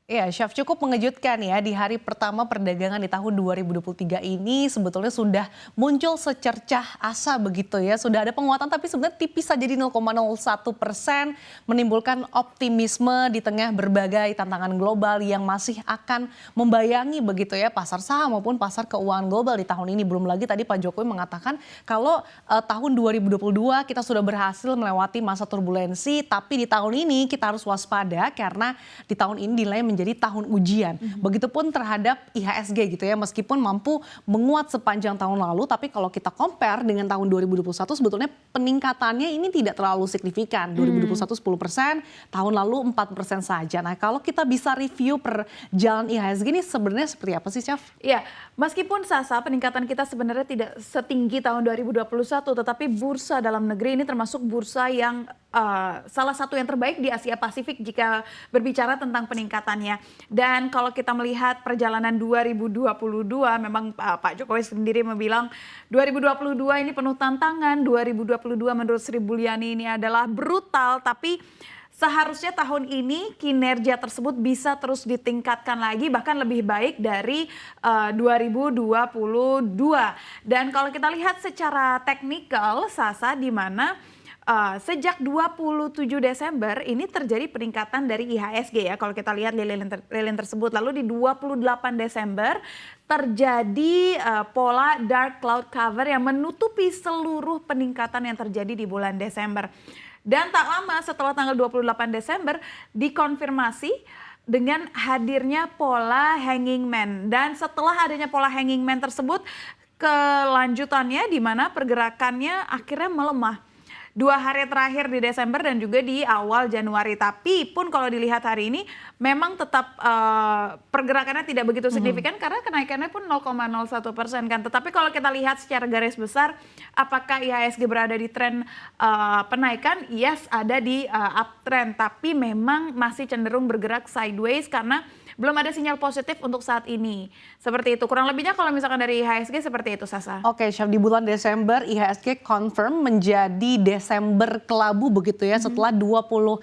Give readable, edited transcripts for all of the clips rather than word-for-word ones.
Ya, Chef, cukup mengejutkan ya di hari pertama perdagangan di tahun 2023 ini sebetulnya sudah muncul secercah asa begitu ya. Sudah ada penguatan tapi sebenarnya tipis saja di 0,01%, menimbulkan optimisme di tengah berbagai tantangan global yang masih akan membayangi begitu ya pasar saham maupun pasar keuangan global di tahun ini. Belum lagi tadi Pak Jokowi mengatakan kalau tahun 2022 kita sudah berhasil melewati masa turbulensi, tapi di tahun ini kita harus waspada karena di tahun ini dinilai menjadi tahun ujian. Begitupun terhadap IHSG gitu ya, meskipun mampu menguat sepanjang tahun lalu, tapi kalau kita compare dengan tahun 2021 sebetulnya peningkatannya ini tidak terlalu signifikan. 2021 10%, tahun lalu 4% saja. Nah, kalau kita bisa review perjalanan IHSG ini sebenarnya seperti apa sih, Chef? Ya, meskipun Sasa peningkatan kita sebenarnya tidak setinggi tahun 2021, tetapi bursa dalam negeri ini termasuk bursa yang salah satu yang terbaik di Asia Pasifik jika berbicara tentang peningkatannya. Dan kalau kita melihat perjalanan 2022, memang Pak Jokowi sendiri bilang 2022 ini penuh tantangan, 2022 menurut Sri Mulyani ini adalah brutal, tapi seharusnya tahun ini kinerja tersebut bisa terus ditingkatkan lagi, bahkan lebih baik dari 2022. Dan kalau kita lihat secara teknikal, Sasa, di mana sejak 27 Desember ini terjadi peningkatan dari IHSG ya, kalau kita lihat lilin tersebut. Lalu di 28 Desember terjadi pola dark cloud cover yang menutupi seluruh peningkatan yang terjadi di bulan Desember. Dan tak lama setelah tanggal 28 Desember dikonfirmasi dengan hadirnya pola hanging man. Dan setelah adanya pola hanging man tersebut, kelanjutannya di mana pergerakannya akhirnya melemah. 2 hari terakhir di Desember dan juga di awal Januari. Tapi pun kalau dilihat hari ini memang tetap pergerakannya tidak begitu signifikan karena kenaikannya pun 0,01% kan. Tetapi kalau kita lihat secara garis besar apakah IHSG berada di tren penaikan? Yes, ada di uptrend, tapi memang masih cenderung bergerak sideways karena belum ada sinyal positif untuk saat ini. Seperti itu, kurang lebihnya kalau misalkan dari IHSG seperti itu, Sasa. Oke, Chef, di bulan Desember IHSG confirm menjadi Desember kelabu begitu ya, setelah 20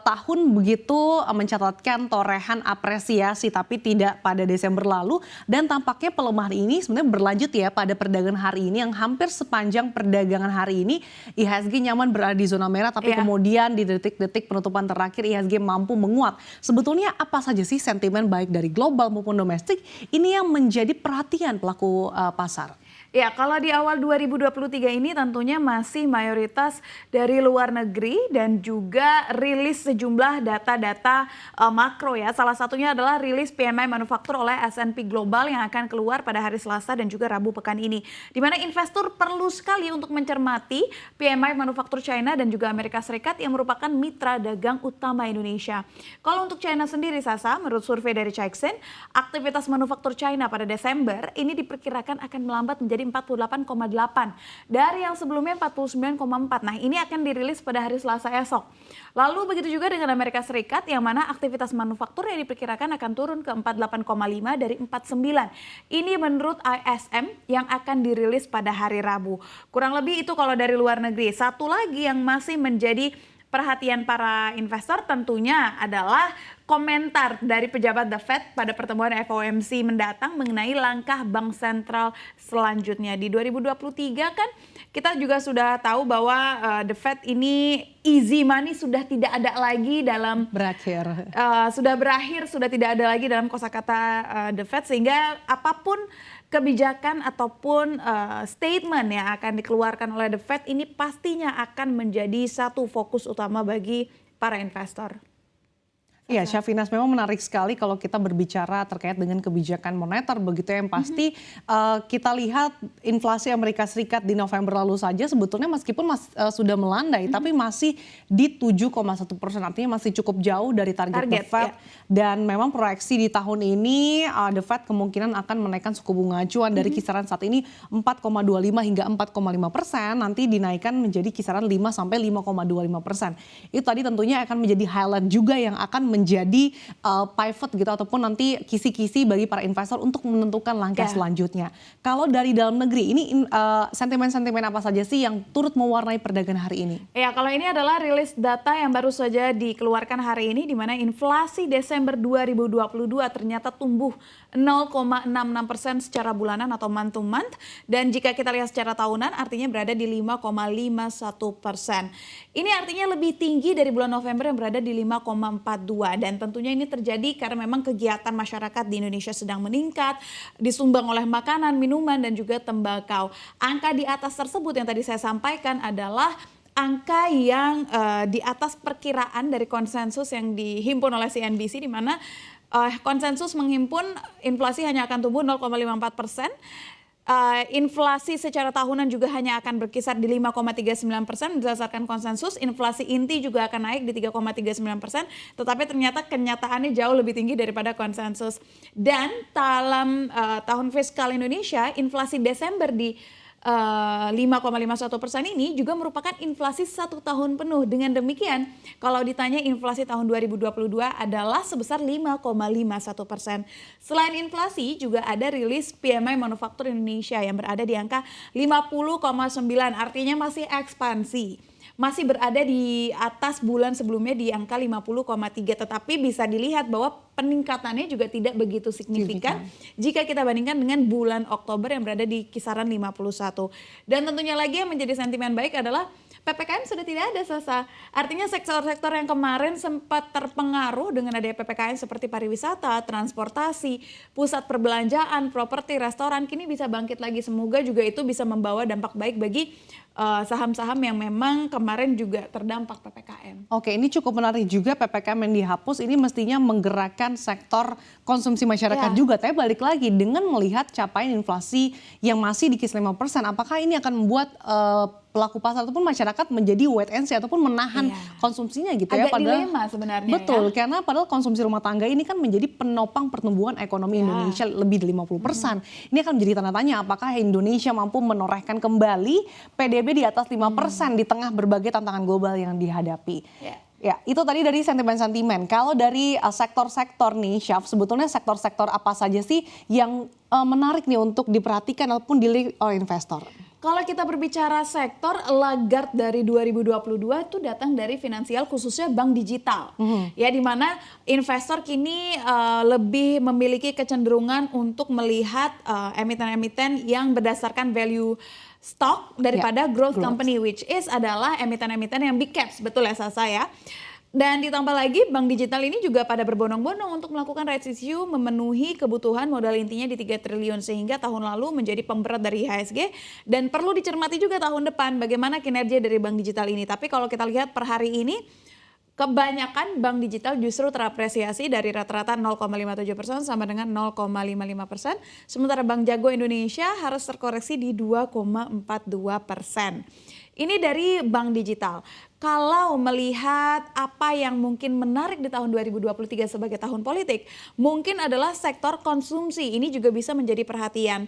tahun begitu mencatatkan torehan apresiasi, tapi tidak pada Desember lalu. Dan tampaknya pelemahan ini sebenarnya berlanjut ya pada perdagangan hari ini, yang hampir sepanjang perdagangan hari ini IHSG nyaman berada di zona merah, tapi kemudian di detik-detik penutupan terakhir IHSG mampu menguat. Sebetulnya apa saja sih sentimen baik dari global maupun domestik ini yang menjadi perhatian pelaku pasar? Ya, kalau di awal 2023 ini tentunya masih mayoritas dari luar negeri dan juga rilis sejumlah data-data makro ya. Salah satunya adalah rilis PMI manufaktur oleh S&P Global yang akan keluar pada hari Selasa dan juga Rabu pekan ini. Di mana investor perlu sekali untuk mencermati PMI manufaktur China dan juga Amerika Serikat yang merupakan mitra dagang utama Indonesia. Kalau untuk China sendiri, Sasa, menurut survei dari Caixin, aktivitas manufaktur China pada Desember ini diperkirakan akan melambat menjadi 48,8 dari yang sebelumnya 49,4. Nah, ini akan dirilis pada hari Selasa esok. Lalu begitu juga dengan Amerika Serikat yang mana aktivitas manufaktur yang diperkirakan akan turun ke 48,5 dari 49. Ini menurut ISM yang akan dirilis pada hari Rabu. Kurang lebih itu kalau dari luar negeri. Satu lagi yang masih menjadi perhatian para investor tentunya adalah komentar dari pejabat The Fed pada pertemuan FOMC mendatang mengenai langkah bank sentral selanjutnya. Di 2023 kan kita juga sudah tahu bahwa The Fed ini easy money sudah tidak ada lagi dalam sudah berakhir, sudah tidak ada lagi dalam kosakata The Fed, sehingga apapun kebijakan ataupun statement yang akan dikeluarkan oleh The Fed ini pastinya akan menjadi satu fokus utama bagi para investor. Iya, Syafinas, memang menarik sekali kalau kita berbicara terkait dengan kebijakan moneter begitu ya, yang pasti kita lihat inflasi Amerika Serikat di November lalu saja sebetulnya meskipun sudah melandai tapi masih di 7,1%, artinya masih cukup jauh dari target The Fed. Dan memang proyeksi di tahun ini The Fed kemungkinan akan menaikkan suku bunga acuan dari kisaran saat ini 4,25 hingga 4,5%, nanti dinaikkan menjadi kisaran 5 sampai 5,25%. Itu tadi tentunya akan menjadi highlight juga yang akan menjadi pivot gitu ataupun nanti kisi-kisi bagi para investor untuk menentukan langkah selanjutnya. Kalau dari dalam negeri ini sentimen-sentimen apa saja sih yang turut mewarnai perdagangan hari ini? Ya, kalau ini adalah rilis data yang baru saja dikeluarkan hari ini di mana inflasi Desember 2022 ternyata tumbuh 0,66% secara bulanan atau month to month, dan jika kita lihat secara tahunan artinya berada di 5,51%. Ini artinya lebih tinggi dari bulan November yang berada di 5,42, dan tentunya ini terjadi karena memang kegiatan masyarakat di Indonesia sedang meningkat, disumbang oleh makanan, minuman, dan juga tembakau. Angka di atas tersebut yang tadi saya sampaikan adalah angka yang di atas perkiraan dari konsensus yang dihimpun oleh CNBC, di mana konsensus menghimpun inflasi hanya akan tumbuh 0,54%. Inflasi secara tahunan juga hanya akan berkisar di 5,39% berdasarkan konsensus. Inflasi inti juga akan naik di 3,39%, tetapi ternyata kenyataannya jauh lebih tinggi daripada konsensus. Dan dalam tahun fiskal Indonesia, inflasi Desember di 5,51% ini juga merupakan inflasi 1 tahun penuh. Dengan demikian, kalau ditanya inflasi tahun 2022 adalah sebesar 5,51%. Selain inflasi, juga ada rilis PMI Manufaktur Indonesia yang berada di angka 50,9, artinya masih ekspansi. Masih berada di atas bulan sebelumnya di angka 50,3, tetapi bisa dilihat bahwa peningkatannya juga tidak begitu signifikan jika kita bandingkan dengan bulan Oktober yang berada di kisaran 51. Dan tentunya lagi yang menjadi sentimen baik adalah PPKM sudah tidak ada, Sasa. Artinya sektor-sektor yang kemarin sempat terpengaruh dengan adanya PPKM seperti pariwisata, transportasi, pusat perbelanjaan, properti, restoran, kini bisa bangkit lagi. Semoga juga itu bisa membawa dampak baik bagi saham-saham yang memang kemarin juga terdampak PPKM. Oke, ini cukup menarik juga PPKM yang dihapus ini mestinya menggerakkan sektor konsumsi masyarakat juga. Tapi balik lagi dengan melihat capaian inflasi yang masih di kisaran 5%, apakah ini akan membuat pelaku pasar ataupun masyarakat menjadi wait and see ataupun menahan konsumsinya gitu ya? Agak dilema sebenarnya. Betul, karena padahal konsumsi rumah tangga ini kan menjadi penopang pertumbuhan ekonomi Indonesia lebih dari 50%. Ini akan menjadi tanda tanya apakah Indonesia mampu menorehkan kembali PDB di atas 5% di tengah berbagai tantangan global yang dihadapi. Ya, itu tadi dari sentimen-sentimen. Kalau dari sektor-sektor nih, Syaf, sebetulnya sektor-sektor apa saja sih yang menarik nih untuk diperhatikan ataupun dilihat oleh investor? Kalau kita berbicara sektor, laggard dari 2022 itu datang dari finansial, khususnya bank digital. Ya, di mana investor kini lebih memiliki kecenderungan untuk melihat emiten-emiten yang berdasarkan value stock daripada growth company, which is adalah emiten-emiten yang big caps, betul ya Sasa ya. Dan ditambah lagi bank digital ini juga pada berbondong-bondong untuk melakukan rights issue memenuhi kebutuhan modal intinya di 3 triliun sehingga tahun lalu menjadi pemberat dari IHSG, dan perlu dicermati juga tahun depan bagaimana kinerja dari bank digital ini. Tapi kalau kita lihat per hari ini kebanyakan bank digital justru terapresiasi dari rata-rata 0,57% sama dengan 0,55%. Sementara Bank Jago Indonesia harus terkoreksi di 2,42%. Ini dari bank digital. Kalau melihat apa yang mungkin menarik di tahun 2023 sebagai tahun politik, mungkin adalah sektor konsumsi. Ini juga bisa menjadi perhatian.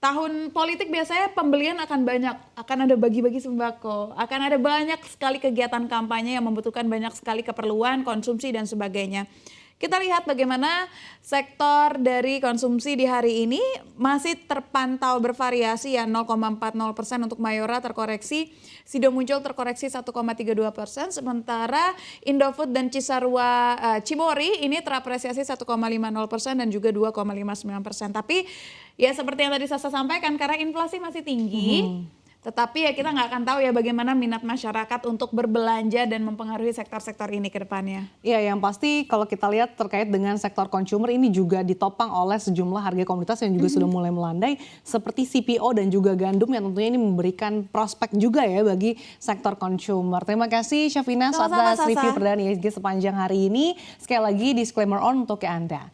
Tahun politik biasanya pembelian akan banyak, akan ada bagi-bagi sembako, akan ada banyak sekali kegiatan kampanye yang membutuhkan banyak sekali keperluan, konsumsi dan sebagainya. Kita lihat bagaimana sektor dari konsumsi di hari ini masih terpantau bervariasi ya, 0,40% untuk Mayora terkoreksi, Sido Muncul terkoreksi 1,32%, sementara Indofood dan Cisarua Cimory ini terapresiasi 1,50% dan juga 2,59%. Tapi ya seperti yang tadi Sasa sampaikan, karena inflasi masih tinggi, tetapi ya kita nggak akan tahu ya bagaimana minat masyarakat untuk berbelanja dan mempengaruhi sektor-sektor ini ke depannya. Iya, yang pasti kalau kita lihat terkait dengan sektor consumer ini juga ditopang oleh sejumlah harga komoditas yang juga sudah mulai melandai seperti CPO dan juga gandum yang tentunya ini memberikan prospek juga ya bagi sektor consumer. Terima kasih Syafina atas review perdana IHSG sepanjang hari ini. Sekali lagi disclaimer on untuk Anda.